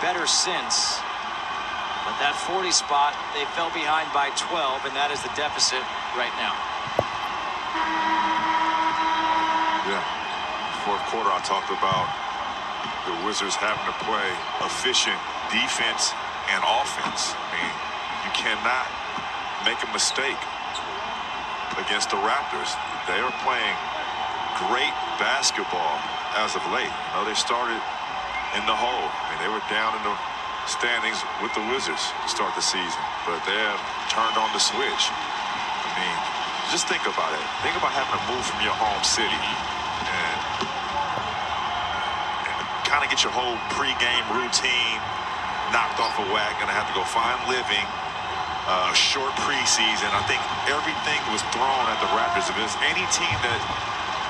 better since. But that 40 spot, they fell behind by 12, and that is the deficit right now. Yeah. Fourth quarter, I talked about the Wizards having to play efficient defense and offense. I mean, you cannot make a mistake against the Raptors. They are playing great basketball as of late. You know, they started in the hole. I mean, they were down in the standings with the Wizards to start the season, but they have turned on the switch. I mean, just think about it. Think about having to move from your home city and kind of get your whole pregame routine knocked off a whack. Gonna have to go find living. Short preseason. I think everything was thrown at the Raptors. If there's any team that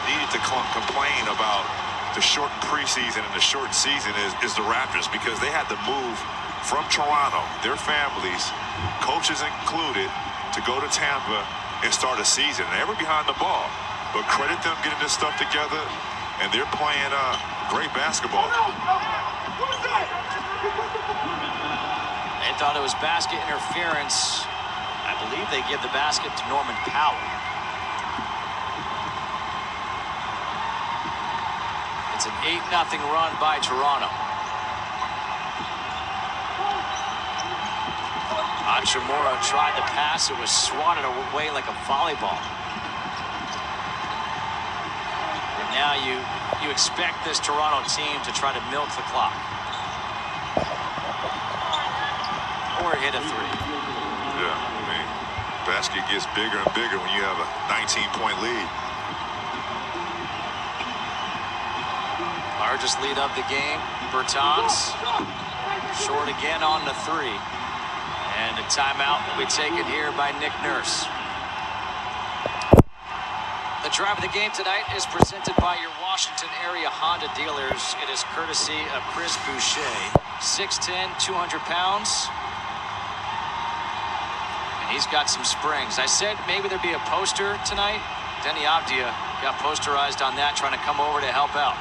needed to complain about the shortened preseason and the shortened season is the Raptors, because they had to move from Toronto, their families, coaches included, to go to Tampa and start a season. And they were behind the ball, but credit them getting this stuff together, and they're playing great basketball. They thought it was basket interference. I believe they give the basket to Norman Powell. It's an 8-0 run by Toronto. Hachimura tried the pass. It was swatted away like a volleyball. And now you expect this Toronto team to try to milk the clock. Or hit a three. Yeah, I mean, basket gets bigger and bigger when you have a 19-point lead. Largest lead of the game, Bertans. Short again on the three. And a timeout will be taken here by Nick Nurse. The drive of the game tonight is presented by your Washington area Honda dealers. It is courtesy of Chris Boucher. 6'10", 200 pounds. And he's got some springs. I said maybe there'd be a poster tonight. Denny Avdia got posterized on that, trying to come over to help out.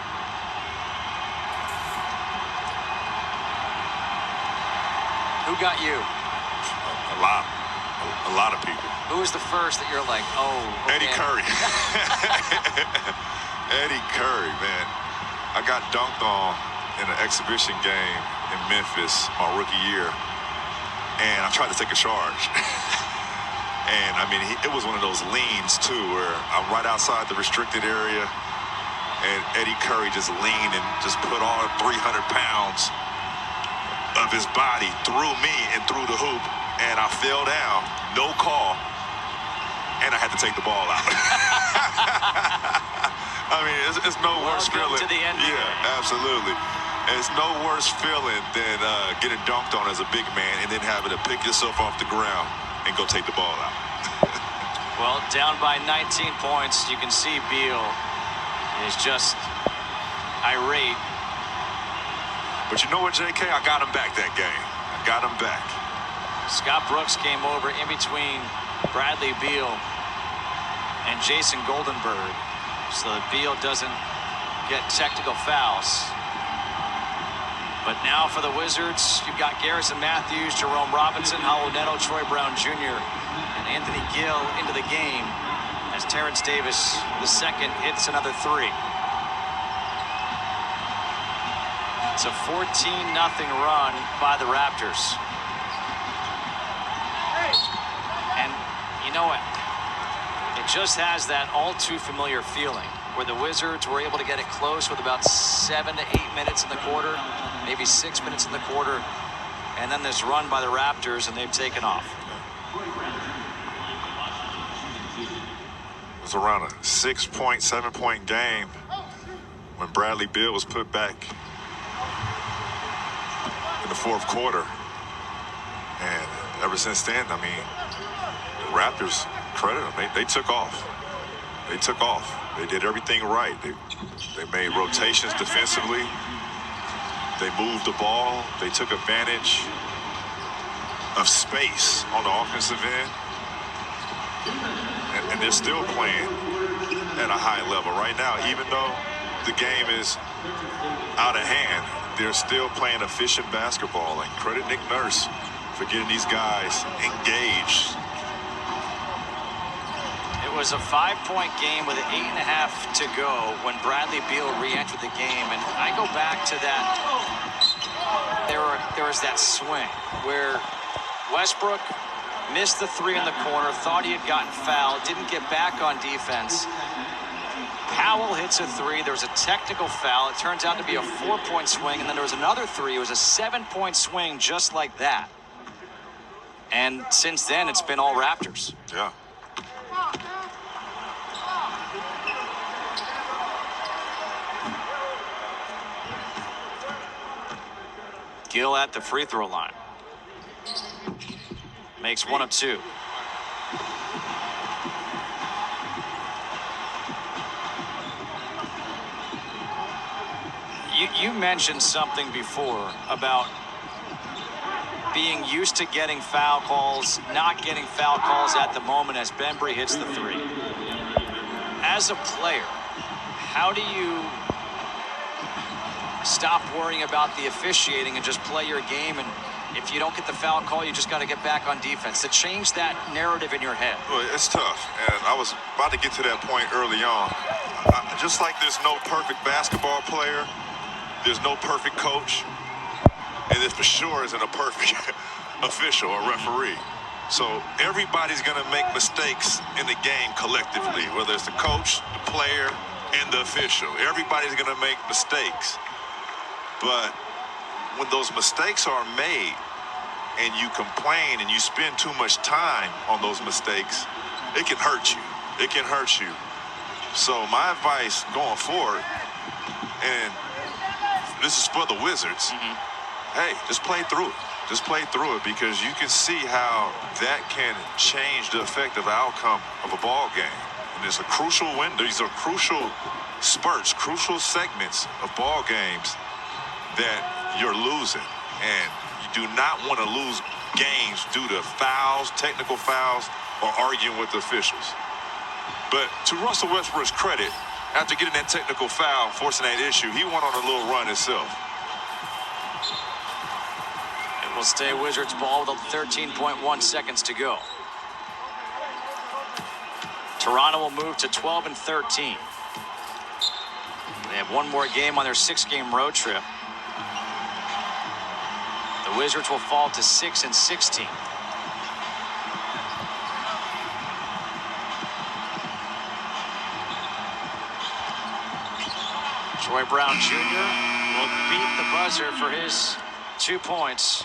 Who got you? A lot of people. Who was the first that you're like, oh, okay. Eddie Curry. Eddie Curry, man. I got dunked on in an exhibition game in Memphis my rookie year, and I tried to take a charge. And, I mean, it was one of those leans, too, where I'm right outside the restricted area, and Eddie Curry just leaned and just put all 300 pounds of his body through me and through the hoop, and I fell down, no call, and I had to take the ball out. I mean, it's no worse feeling. To the end. Yeah, absolutely. And it's no worse feeling than getting dunked on as a big man and then having to pick yourself off the ground and go take the ball out. Well, down by 19 points, you can see Beal is just irate. But you know what, JK? I got him back that game. I got him back. Scott Brooks came over in between Bradley Beal and Jason Goldenberg, so that Beal doesn't get technical fouls. But now for the Wizards, you've got Garrison Matthews, Jerome Robinson, Howell Neto, Troy Brown Jr., and Anthony Gill into the game as Terrence Davis II hits another three. It's a 14-0 run by the Raptors. And you know what? It just has that all too familiar feeling where the Wizards were able to get it close with about 7 to 8 minutes in the quarter, maybe 6 minutes in the quarter, and then this run by the Raptors, and they've taken off. It was around a 6-point, 7-point game when Bradley Beal was put back in the fourth quarter. And ever since then, I mean, the Raptors, credit them, they took off. They took off. They did everything right. They made rotations defensively. They moved the ball. They took advantage of space on the offensive end. And they're still playing at a high level right now, even though the game is out of hand. they're still playing efficient basketball. And credit Nick Nurse for getting these guys engaged. It was a 5-point game with 8.5 to go when Bradley Beal re-entered the game. And I go back to that. There was that swing where Westbrook missed the three in the corner, thought he had gotten fouled, didn't get back on defense. Powell hits a three. There was a technical foul. It turns out to be a 4-point swing, and then there was another three. It was a 7-point swing just like that. And since then, it's been all Raptors. Yeah. Gill at the free throw line. Makes one of two. You mentioned something before about being used to getting foul calls, not getting foul calls at the moment as Bembry hits the three. As a player, how do you stop worrying about the officiating and just play your game? And if you don't get the foul call, you just got to get back on defense to change that narrative in your head. Well, it's tough, and I was about to get to that point early on. Just like there's no perfect basketball player, there's no perfect coach, and there for sure isn't a perfect official or referee. So everybody's going to make mistakes in the game collectively, whether it's the coach, the player, and the official. Everybody's going to make mistakes. But when those mistakes are made and you complain and you spend too much time on those mistakes, it can hurt you. It can hurt you. So my advice going forward, and this is for the Wizards, hey, just play through it. Just play through it, because you can see how that can change the effective outcome of a ball game. And it's a crucial window. These are crucial spurts, crucial segments of ball games that you're losing. And you do not want to lose games due to fouls, technical fouls, or arguing with the officials. But to Russell Westbrook's credit, after getting that technical foul, forcing that issue, he went on a little run himself. It will stay Wizards ball with 13.1 seconds to go. Toronto will move to 12 and 13. They have one more game on their 6-game road trip. The Wizards will fall to 6 and 16. Troy Brown Jr. will beat the buzzer for his 2 points.